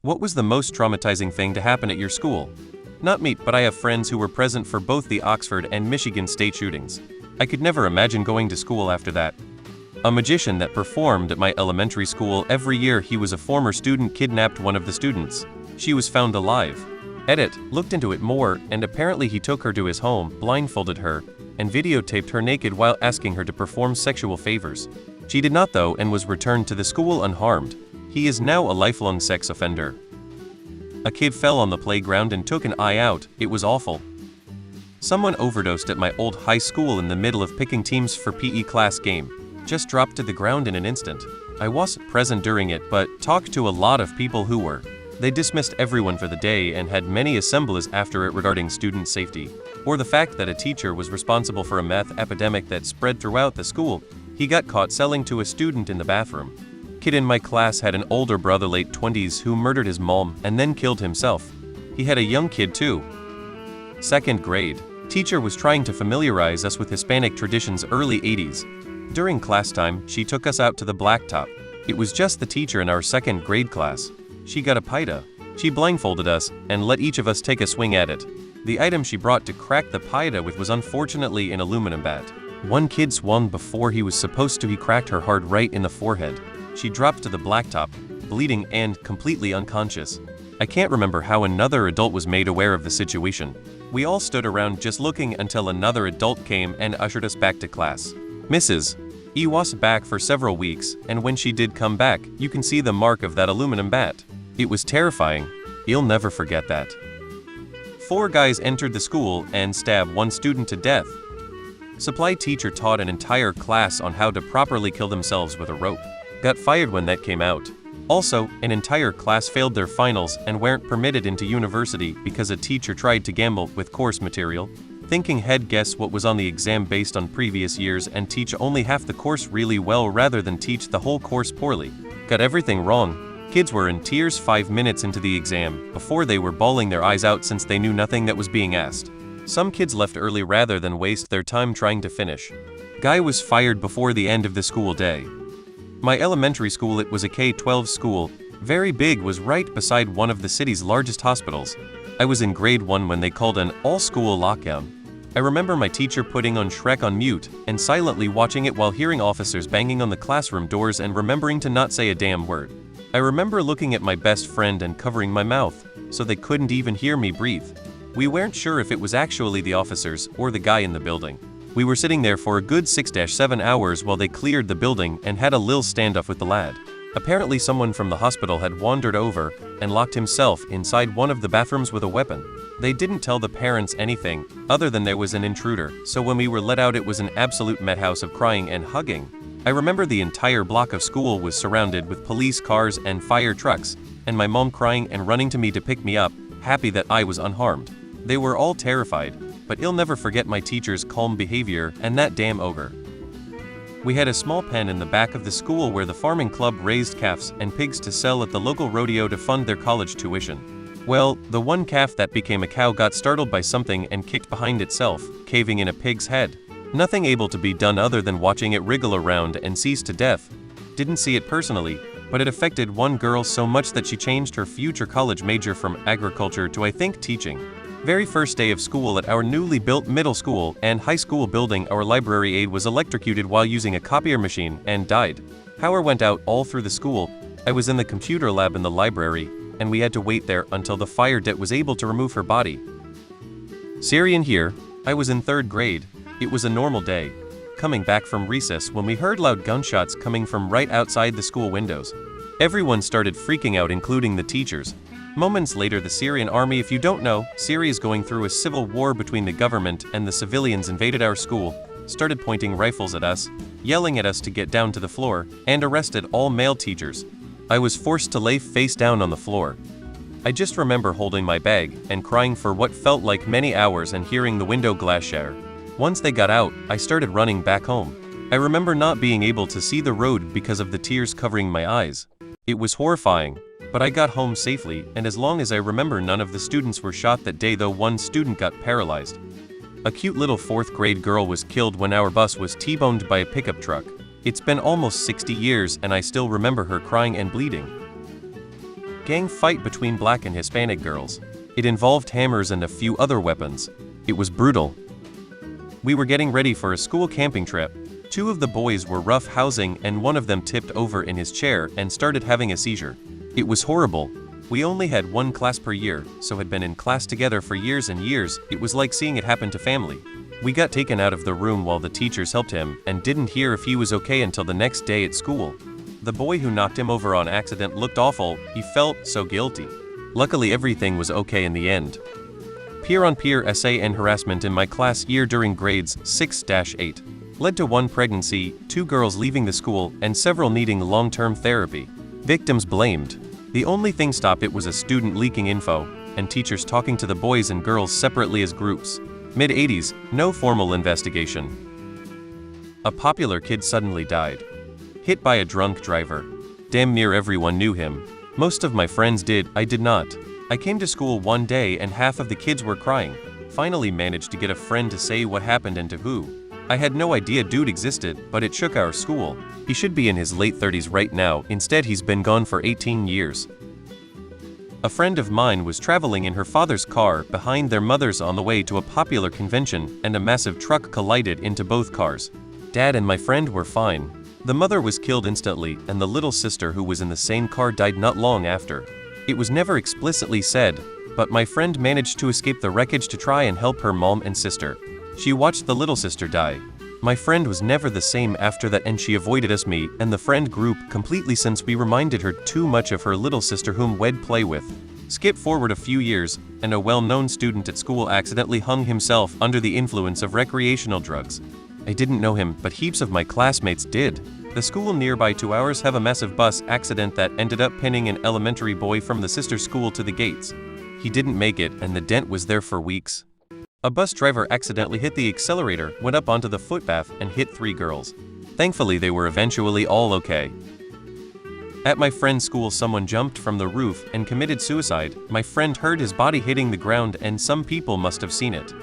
What was the most traumatizing thing to happen at your school? Not me, but I have friends who were present for both the Oxford and Michigan state shootings. I could never imagine going to school after that. A magician that performed at my elementary school every year. He was a former student, kidnapped one of the students. She was found alive. Edit, looked into it more, and apparently he took her to his home, blindfolded her, and videotaped her naked while asking her to perform sexual favors. She did not though, and was returned to the school unharmed. He is now a lifelong sex offender. A kid fell on the playground and took an eye out. It was awful. Someone overdosed at my old high school in the middle of picking teams for PE class game. Just dropped to the ground in an instant. I wasn't present during it, but talked to a lot of people who were. They dismissed everyone for the day and had many assemblies after it regarding student safety, or the fact that a teacher was responsible for a meth epidemic that spread throughout the school. He got caught selling to a student in the bathroom. Kid in my class had an older brother, late 20s, who murdered his mom and then killed himself. He had a young kid too. Second grade. Teacher was trying to familiarize us with Hispanic traditions, early 80s. During class time, she took us out to the blacktop. It was just the teacher in our second grade class. She got a pita. She blindfolded us and let each of us take a swing at it. The item she brought to crack the pita with was unfortunately an aluminum bat. One kid swung before he was supposed to. He cracked her hard right in the forehead. She dropped to the blacktop, bleeding and completely unconscious. I can't remember how another adult was made aware of the situation. We all stood around just looking until another adult came and ushered us back to class. Mrs. E was back for several weeks, and when she did come back, you can see the mark of that aluminum bat. It was terrifying. You'll never forget that. 4 guys entered the school and stabbed one student to death. Supply teacher taught an entire class on how to properly kill themselves with a rope. Got fired when that came out. Also, an entire class failed their finals and weren't permitted into university because a teacher tried to gamble with course material, thinking he'd guess what was on the exam based on previous years and teach only half the course really well rather than teach the whole course poorly. Got everything wrong. Kids were in tears 5 minutes into the exam before they were bawling their eyes out since they knew nothing that was being asked. Some kids left early rather than waste their time trying to finish. Guy was fired before the end of the school day. My elementary school, it was a K-12 school, very big, was right beside one of the city's largest hospitals. I was in grade 1 when they called an all-school lockdown. I remember my teacher putting on Shrek on mute and silently watching it while hearing officers banging on the classroom doors and remembering to not say a damn word. I remember looking at my best friend and covering my mouth, so they couldn't even hear me breathe. We weren't sure if it was actually the officers or the guy in the building. We were sitting there for a good 6-7 hours while they cleared the building and had a lil standoff with the lad. Apparently someone from the hospital had wandered over and locked himself inside one of the bathrooms with a weapon. They didn't tell the parents anything other than there was an intruder, so when we were let out it was an absolute madhouse of crying and hugging. I remember the entire block of school was surrounded with police cars and fire trucks, and my mom crying and running to me to pick me up, happy that I was unharmed. They were all terrified, but I'll never forget my teacher's calm behavior and that damn ogre. We had a small pen in the back of the school where the farming club raised calves and pigs to sell at the local rodeo to fund their college tuition. Well, the one calf that became a cow got startled by something and kicked behind itself, caving in a pig's head. Nothing able to be done other than watching it wriggle around and seize to death. Didn't see it personally, but it affected one girl so much that she changed her future college major from agriculture to, I think, teaching. Very first day of school at our newly built middle school and high school building, our library aide was electrocuted while using a copier machine and died. Power went out all through the school. I was in the computer lab in the library, and we had to wait there until the fire det was able to remove her body. Syrian here. I was in 3rd grade. It was a normal day. Coming back from recess when we heard loud gunshots coming from right outside the school windows. Everyone started freaking out, including the teachers. Moments later, the Syrian army, if you don't know, Syria is going through a civil war between the government and the civilians, invaded our school, started pointing rifles at us, yelling at us to get down to the floor, and arrested all male teachers. I was forced to lay face down on the floor. I just remember holding my bag and crying for what felt like many hours and hearing the window glass shatter. Once they got out, I started running back home. I remember not being able to see the road because of the tears covering my eyes. It was horrifying. But I got home safely, and as long as I remember, none of the students were shot that day, though one student got paralyzed. A cute little 4th grade girl was killed when our bus was T-boned by a pickup truck. It's been almost 60 years and I still remember her crying and bleeding. gang fight between black and Hispanic girls. It involved hammers and a few other weapons. It was brutal. We were getting ready for a school camping trip. Two of the boys were rough housing and one of them tipped over in his chair and started having a seizure. It was horrible. We only had one class per year, so had been in class together for years and years. It was like seeing it happen to family. We got taken out of the room while the teachers helped him and didn't hear if he was okay until the next day at school. The boy who knocked him over on accident looked awful. He felt so guilty. Luckily, everything was okay in the end. Peer-on-peer essay and harassment in my class year during grades 6-8 led to one pregnancy, 2 girls leaving the school, and several needing long-term therapy. Victims blamed. The only thing stopped it was a student leaking info, and teachers talking to the boys and girls separately as groups. Mid-80s, no formal investigation. A popular kid suddenly died. Hit by a drunk driver. Damn near everyone knew him. Most of my friends did, I did not. I came to school one day and half of the kids were crying. Finally managed to get a friend to say what happened and to who. I had no idea dude existed, but it shook our school. He should be in his late 30s right now, instead he's been gone for 18 years. A friend of mine was traveling in her father's car behind their mother's on the way to a popular convention, and a massive truck collided into both cars. Dad and my friend were fine. The mother was killed instantly, and the little sister who was in the same car died not long after. It was never explicitly said, but my friend managed to escape the wreckage to try and help her mom and sister. She watched the little sister die. My friend was never the same after that, and she avoided us, me, and the friend group completely since we reminded her too much of her little sister whom we'd play with. Skip forward a few years, and a well-known student at school accidentally hung himself under the influence of recreational drugs. I didn't know him, but heaps of my classmates did. The school nearby 2 hours have a massive bus accident that ended up pinning an elementary boy from the sister school to the gates. He didn't make it, and the dent was there for weeks. A bus driver accidentally hit the accelerator, went up onto the footpath, and hit 3 girls. Thankfully, they were eventually all okay. At my friend's school, someone jumped from the roof and committed suicide. My friend heard his body hitting the ground, and some people must have seen it.